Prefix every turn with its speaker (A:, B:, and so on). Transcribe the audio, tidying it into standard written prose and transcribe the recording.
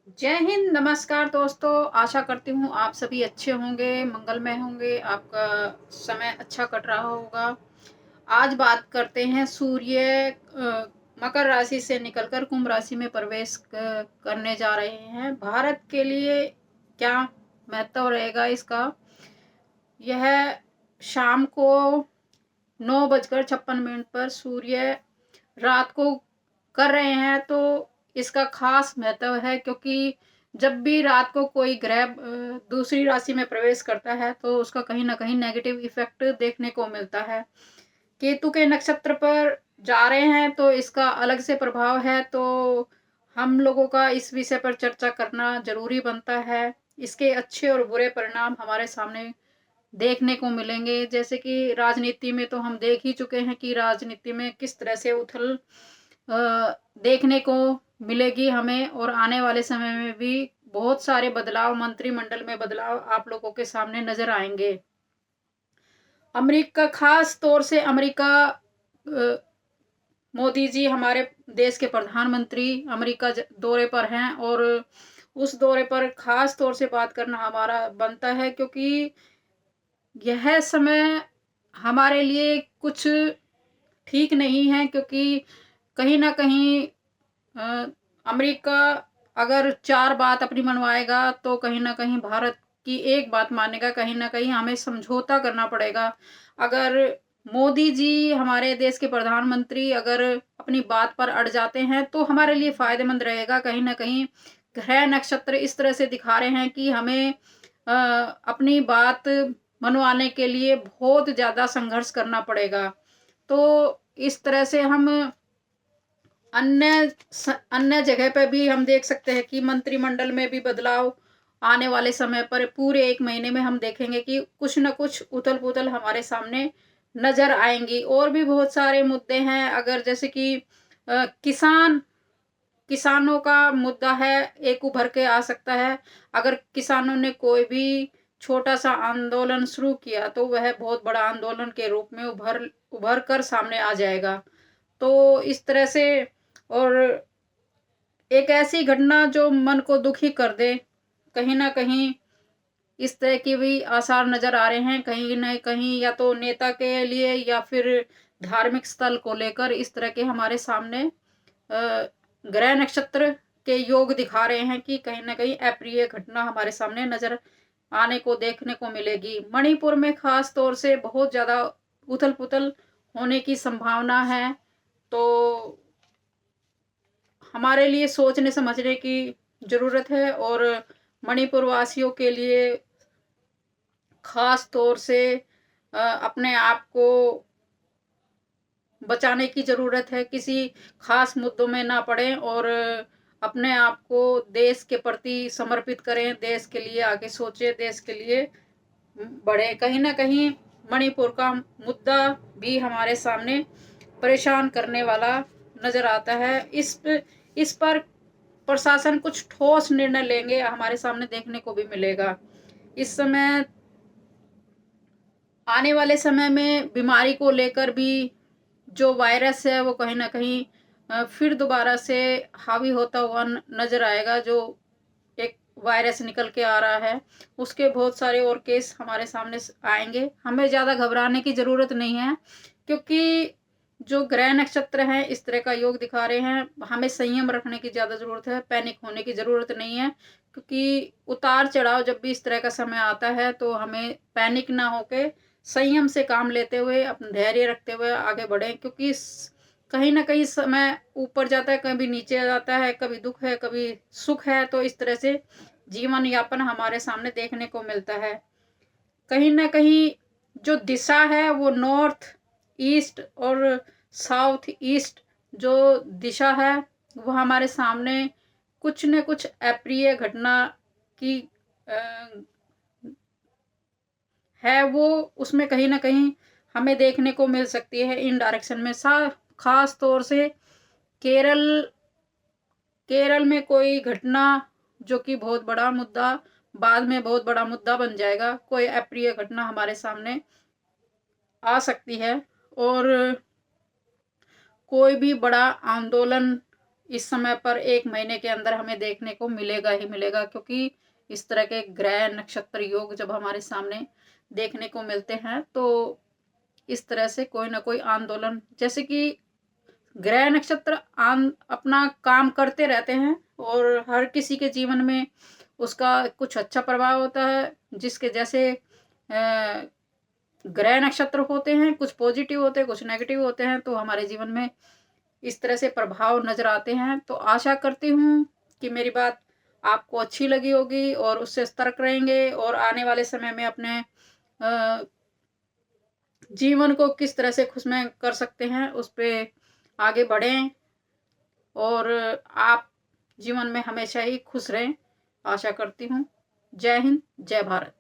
A: जय हिंद, नमस्कार दोस्तों। आशा करती हूँ आप सभी अच्छे होंगे, मंगलमय होंगे, आपका समय अच्छा कट रहा होगा। आज बात करते हैं सूर्य मकर राशि से निकलकर कुंभ राशि में प्रवेश करने जा रहे हैं। भारत के लिए क्या महत्व रहेगा इसका? यह शाम को 9:56 पर सूर्य रात को कर रहे हैं, तो इसका खास महत्व है, क्योंकि जब भी रात को कोई ग्रह दूसरी राशि में प्रवेश करता है तो उसका कहीं ना कहीं नेगेटिव इफेक्ट देखने को मिलता है। केतु के नक्षत्र पर जा रहे हैं तो इसका अलग से प्रभाव है, तो हम लोगों का इस विषय पर चर्चा करना जरूरी बनता है। इसके अच्छे और बुरे परिणाम हमारे सामने देखने को मिलेंगे। जैसे कि राजनीति में तो हम देख ही चुके हैं कि राजनीति में किस तरह से उथल देखने को मिलेगी हमें, और आने वाले समय में भी बहुत सारे बदलाव, मंत्रिमंडल में बदलाव आप लोगों के सामने नजर आएंगे। अमेरिका, खास तौर से अमेरिका, मोदी जी हमारे देश के प्रधानमंत्री अमेरिका दौरे पर हैं, और उस दौरे पर खास तौर से बात करना हमारा बनता है, क्योंकि यह समय हमारे लिए कुछ ठीक नहीं है। क्योंकि कहीं ना कहीं अ, अमेरिका अगर चार बात अपनी मनवाएगा तो कहीं ना कहीं भारत की एक बात मानेगा। कहीं ना कहीं हमें समझौता करना पड़ेगा। अगर मोदी जी हमारे देश के प्रधानमंत्री अगर अपनी बात पर अड़ जाते हैं तो हमारे लिए फायदेमंद रहेगा। कहीं ना कहीं ग्रह नक्षत्र इस तरह से दिखा रहे हैं कि हमें अपनी बात मनवाने के लिए बहुत ज़्यादा संघर्ष करना पड़ेगा। तो इस तरह से हम अन्य जगह पे भी हम देख सकते हैं कि मंत्रिमंडल में भी बदलाव आने वाले समय पर पूरे 1 महीने में हम देखेंगे कि कुछ न कुछ उथल पुथल हमारे सामने नजर आएंगी। और भी बहुत सारे मुद्दे हैं, अगर जैसे कि किसानों का मुद्दा है, एक उभर के आ सकता है। अगर किसानों ने कोई भी छोटा सा आंदोलन शुरू किया तो वह बहुत बड़ा आंदोलन के रूप में उभर उभर कर सामने आ जाएगा। तो इस तरह से, और एक ऐसी घटना जो मन को दुखी कर दे, कहीं ना कहीं इस तरह की भी आसार नजर आ रहे हैं। कहीं न कहीं या तो नेता के लिए या फिर धार्मिक स्थल को लेकर इस तरह के हमारे सामने ग्रह नक्षत्र के योग दिखा रहे हैं कि कहीं ना कहीं अप्रिय घटना हमारे सामने नजर आने को देखने को मिलेगी। मणिपुर में खास तौर से बहुत ज्यादा उथल पुथल होने की संभावना है। तो हमारे लिए सोचने समझने की जरूरत है, और मणिपुर वासियों के लिए खास तौर से अपने आप को बचाने की जरूरत है। किसी खास मुद्दों में ना पड़े और अपने आप को देश के प्रति समर्पित करें, देश के लिए आगे सोचे, देश के लिए बढ़े। कहीं ना कहीं मणिपुर का मुद्दा भी हमारे सामने परेशान करने वाला नजर आता है। इस पर प्रशासन कुछ ठोस निर्णय लेंगे हमारे सामने देखने को भी मिलेगा। इस समय, आने वाले समय में बीमारी को लेकर भी जो वायरस है वो कहीं ना कहीं फिर दोबारा से हावी होता हुआ नजर आएगा। जो एक वायरस निकल के आ रहा है, उसके बहुत सारे और केस हमारे सामने आएंगे। हमें ज़्यादा घबराने की ज़रूरत नहीं है, क्योंकि जो ग्रह नक्षत्र हैं इस तरह का योग दिखा रहे हैं। हमें संयम रखने की ज़्यादा ज़रूरत है, पैनिक होने की ज़रूरत नहीं है। क्योंकि उतार चढ़ाव जब भी इस तरह का समय आता है तो हमें पैनिक ना होके संयम से काम लेते हुए, अपना धैर्य रखते हुए आगे बढ़ें। क्योंकि कहीं ना कहीं समय ऊपर जाता है, कभी नीचे आ जाता है, कभी दुख है, कभी सुख है। तो इस तरह से जीवन यापन हमारे सामने देखने को मिलता है। कहीं ना कहीं जो दिशा है वो नॉर्थ ईस्ट और साउथ ईस्ट जो दिशा है वो हमारे सामने कुछ न कुछ अप्रिय घटना की है। वो उसमें कहीं ना कहीं हमें देखने को मिल सकती है इन डायरेक्शन में। खास तौर से केरल केरल में कोई घटना जो कि बहुत बड़ा मुद्दा, बाद में बहुत बड़ा मुद्दा बन जाएगा। कोई अप्रिय घटना हमारे सामने आ सकती है, और कोई भी बड़ा आंदोलन इस समय पर 1 महीने के अंदर हमें देखने को मिलेगा ही मिलेगा, क्योंकि इस तरह के ग्रह नक्षत्र योग जब हमारे सामने देखने को मिलते हैं तो इस तरह से कोई ना कोई आंदोलन, जैसे कि ग्रह नक्षत्र अपना काम करते रहते हैं और हर किसी के जीवन में उसका कुछ अच्छा प्रभाव होता है, जिसके जैसे ग्रह नक्षत्र होते हैं, कुछ पॉजिटिव होते हैं, कुछ नेगेटिव होते हैं, तो हमारे जीवन में इस तरह से प्रभाव नज़र आते हैं। तो आशा करती हूँ कि मेरी बात आपको अच्छी लगी होगी और उससे सतर्क रहेंगे और आने वाले समय में अपने जीवन को किस तरह से खुशमय कर सकते हैं, उस पे आगे बढ़ें और आप जीवन में हमेशा ही खुश रहें, आशा करती हूँ। जय हिंद, जय भारत।